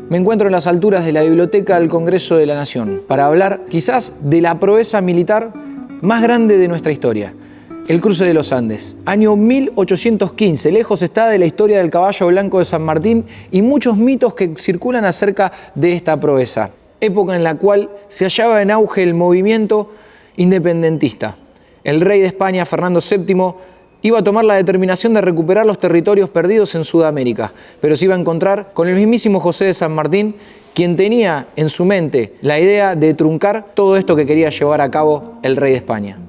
Me encuentro en las alturas de la Biblioteca del Congreso de la Nación para hablar quizás de la proeza militar más grande de nuestra historia, el cruce de los Andes. Año 1815, lejos está de la historia del caballo blanco de San Martín y muchos mitos que circulan acerca de esta proeza, época en la cual se hallaba en auge el movimiento independentista. El rey de España, Fernando VII, iba a tomar la determinación de recuperar los territorios perdidos en Sudamérica, pero se iba a encontrar con el mismísimo José de San Martín, quien tenía en su mente la idea de truncar todo esto que quería llevar a cabo el rey de España.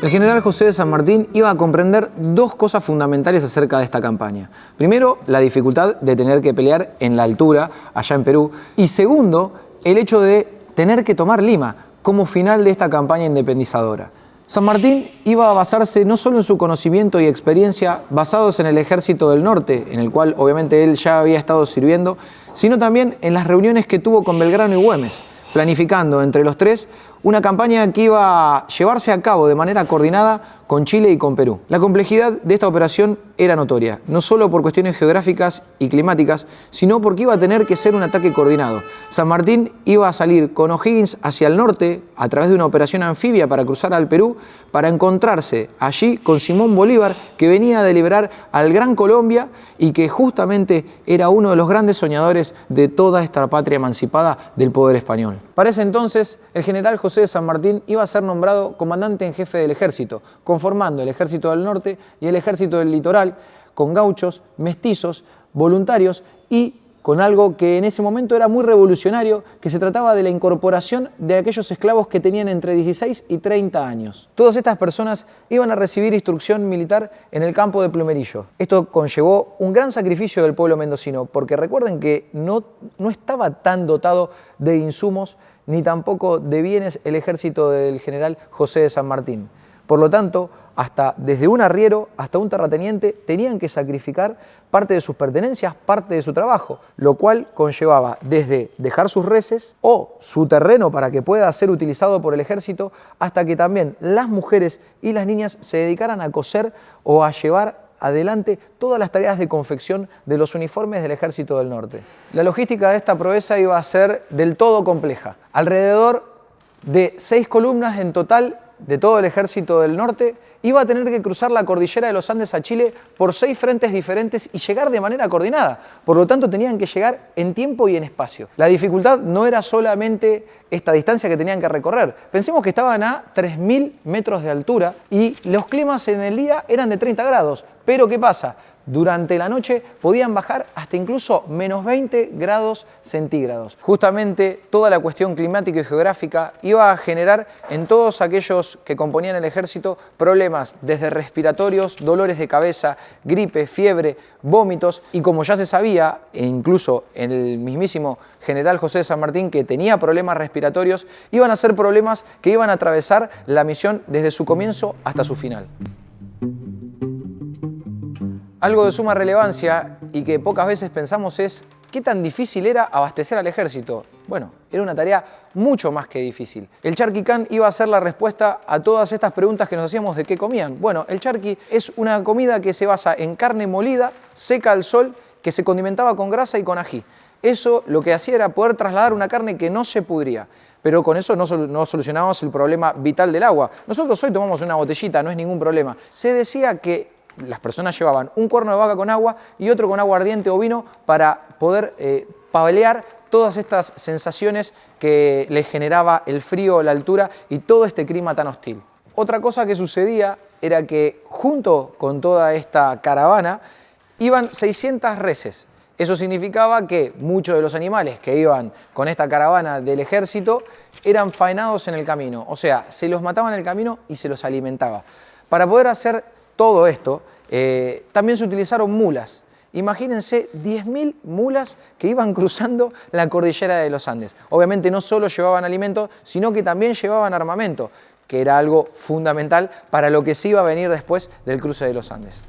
El general José de San Martín iba a comprender dos cosas fundamentales acerca de esta campaña. Primero, la dificultad de tener que pelear en la altura, allá en Perú. Y segundo, el hecho de tener que tomar Lima como final de esta campaña independizadora. San Martín iba a basarse no solo en su conocimiento y experiencia basados en el Ejército del Norte, en el cual obviamente él ya había estado sirviendo, sino también en las reuniones que tuvo con Belgrano y Güemes, planificando entre los tres una campaña que iba a llevarse a cabo de manera coordinada con Chile y con Perú. La complejidad de esta operación era notoria, no solo por cuestiones geográficas y climáticas, sino porque iba a tener que ser un ataque coordinado. San Martín iba a salir con O'Higgins hacia el norte a través de una operación anfibia para cruzar al Perú, para encontrarse allí con Simón Bolívar, que venía de liberar al Gran Colombia y que justamente era uno de los grandes soñadores de toda esta patria emancipada del poder español. Para ese entonces, el general José de San Martín iba a ser nombrado comandante en jefe del ejército, conformando el ejército del norte y el ejército del litoral, con gauchos, mestizos, voluntarios y con algo que en ese momento era muy revolucionario, que se trataba de la incorporación de aquellos esclavos que tenían entre 16 y 30 años. Todas estas personas iban a recibir instrucción militar en el campo de Plumerillo. Esto conllevó un gran sacrificio del pueblo mendocino, porque recuerden que no estaba tan dotado de insumos ni tampoco de bienes el ejército del general José de San Martín. Por lo tanto, desde un arriero hasta un terrateniente tenían que sacrificar parte de sus pertenencias, parte de su trabajo, lo cual conllevaba desde dejar sus reses o su terreno para que pueda ser utilizado por el ejército, hasta que también las mujeres y las niñas se dedicaran a coser o a llevar adelante todas las tareas de confección de los uniformes del Ejército del Norte. La logística de esta proeza iba a ser del todo compleja. Alrededor de 6 columnas en total de todo el Ejército del Norte iba a tener que cruzar la cordillera de los Andes a Chile por 6 frentes diferentes y llegar de manera coordinada. Por lo tanto, tenían que llegar en tiempo y en espacio. La dificultad no era solamente esta distancia que tenían que recorrer. Pensemos que estaban a 3.000 metros de altura y los climas en el día eran de 30 grados. Pero ¿qué pasa? Durante la noche podían bajar hasta incluso menos 20 grados centígrados. Justamente toda la cuestión climática y geográfica iba a generar en todos aquellos que componían el ejército problemas desde respiratorios, dolores de cabeza, gripe, fiebre, vómitos y, como ya se sabía, e incluso en el mismísimo general José de San Martín, que tenía problemas respiratorios, iban a ser problemas que iban a atravesar la misión desde su comienzo hasta su final. Algo de suma relevancia y que pocas veces pensamos es ¿qué tan difícil era abastecer al ejército? Bueno, era una tarea mucho más que difícil. El charqui can iba a ser la respuesta a todas estas preguntas que nos hacíamos de qué comían. Bueno, el charqui es una comida que se basa en carne molida, seca al sol, que se condimentaba con grasa y con ají. Eso lo que hacía era poder trasladar una carne que no se pudría. Pero con eso no solucionábamos el problema vital del agua. Nosotros hoy tomamos una botellita, no es ningún problema. Se decía que las personas llevaban un cuerno de vaca con agua y otro con agua ardiente o vino para poder paliar todas estas sensaciones que les generaba el frío, la altura y todo este clima tan hostil. Otra cosa que sucedía era que junto con toda esta caravana iban 600 reses. Eso significaba que muchos de los animales que iban con esta caravana del ejército eran faenados en el camino, o sea, se los mataban en el camino y se los alimentaba. Para poder hacer todo esto, también se utilizaron mulas. Imagínense 10.000 mulas que iban cruzando la cordillera de los Andes. Obviamente no solo llevaban alimento, sino que también llevaban armamento, que era algo fundamental para lo que se iba a venir después del cruce de los Andes.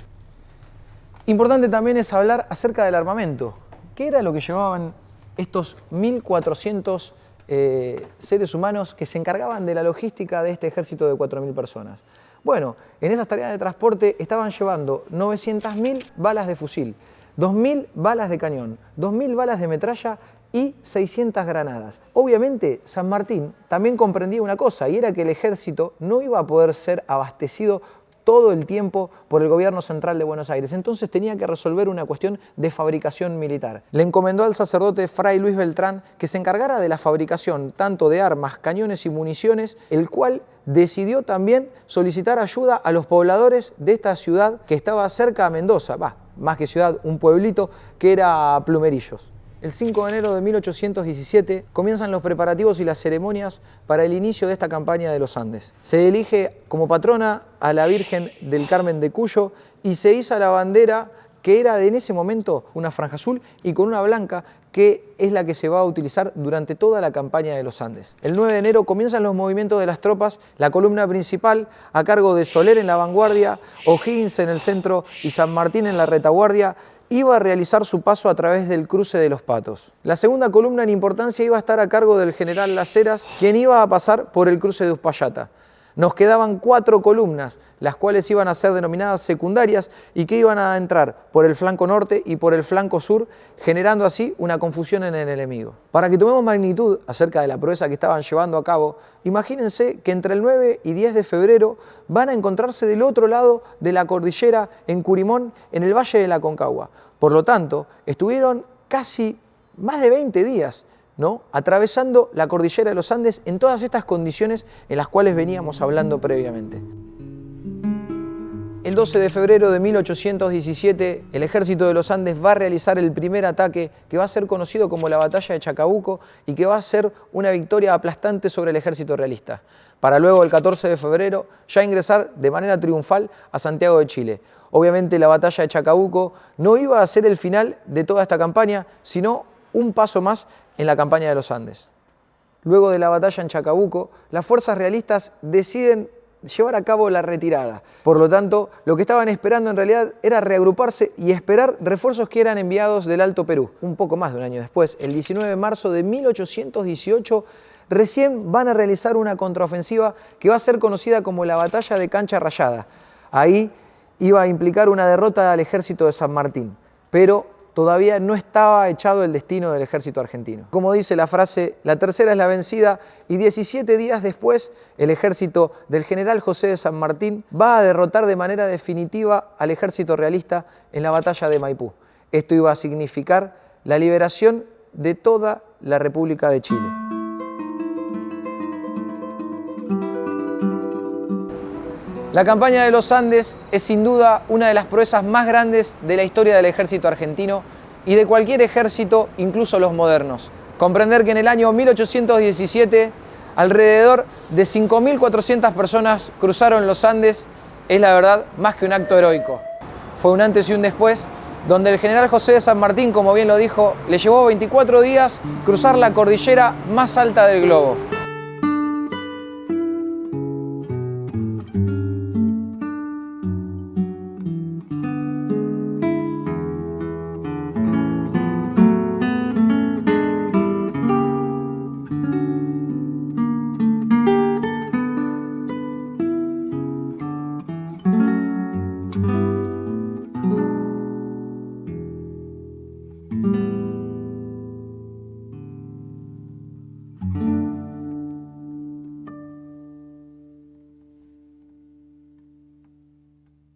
Importante también es hablar acerca del armamento. ¿Qué era lo que llevaban estos 1.400 seres humanos que se encargaban de la logística de este ejército de 4.000 personas. Bueno, en esas tareas de transporte estaban llevando 900.000 balas de fusil, 2.000 balas de cañón, 2.000 balas de metralla y 600 granadas. Obviamente, San Martín también comprendía una cosa, y era que el ejército no iba a poder ser abastecido todo el tiempo por el gobierno central de Buenos Aires. Entonces tenía que resolver una cuestión de fabricación militar. Le encomendó al sacerdote Fray Luis Beltrán que se encargara de la fabricación tanto de armas, cañones y municiones, el cual decidió también solicitar ayuda a los pobladores de esta ciudad que estaba cerca de Mendoza, más que ciudad, un pueblito que era Plumerillos. El 5 de enero de 1817 comienzan los preparativos y las ceremonias para el inicio de esta campaña de los Andes. Se elige como patrona a la Virgen del Carmen de Cuyo y se iza la bandera que era en ese momento una franja azul y con una blanca, que es la que se va a utilizar durante toda la campaña de los Andes. El 9 de enero comienzan los movimientos de las tropas, la columna principal a cargo de Soler en la vanguardia, O'Higgins en el centro y San Martín en la retaguardia, iba a realizar su paso a través del cruce de los Patos. La segunda columna en importancia iba a estar a cargo del general Las Heras, quien iba a pasar por el cruce de Uspallata. Nos quedaban 4 columnas, las cuales iban a ser denominadas secundarias y que iban a entrar por el flanco norte y por el flanco sur, generando así una confusión en el enemigo. Para que tomemos magnitud acerca de la proeza que estaban llevando a cabo, imagínense que entre el 9 y 10 de febrero van a encontrarse del otro lado de la cordillera, en Curimón, en el Valle de la Aconcagua. Por lo tanto, estuvieron casi más de 20 días atravesando la cordillera de los Andes en todas estas condiciones en las cuales veníamos hablando previamente. El 12 de febrero de 1817, el ejército de los Andes va a realizar el primer ataque que va a ser conocido como la Batalla de Chacabuco y que va a ser una victoria aplastante sobre el ejército realista, para luego el 14 de febrero ya ingresar de manera triunfal a Santiago de Chile. Obviamente la Batalla de Chacabuco no iba a ser el final de toda esta campaña, sino un paso más en la campaña de los Andes. Luego de la batalla en Chacabuco, las fuerzas realistas deciden llevar a cabo la retirada. Por lo tanto, lo que estaban esperando en realidad era reagruparse y esperar refuerzos que eran enviados del Alto Perú. Un poco más de un año después, el 19 de marzo de 1818, recién van a realizar una contraofensiva que va a ser conocida como la Batalla de Cancha Rayada. Ahí iba a implicar una derrota al ejército de San Martín, pero todavía no estaba echado el destino del ejército argentino. Como dice la frase, la tercera es la vencida, y 17 días después el ejército del general José de San Martín va a derrotar de manera definitiva al ejército realista en la batalla de Maipú. Esto iba a significar la liberación de toda la República de Chile. La campaña de los Andes es sin duda una de las proezas más grandes de la historia del ejército argentino y de cualquier ejército, incluso los modernos. Comprender que en el año 1817 alrededor de 5.400 personas cruzaron los Andes es la verdad más que un acto heroico. Fue un antes y un después, donde el general José de San Martín, como bien lo dijo, le llevó 24 días cruzar la cordillera más alta del globo.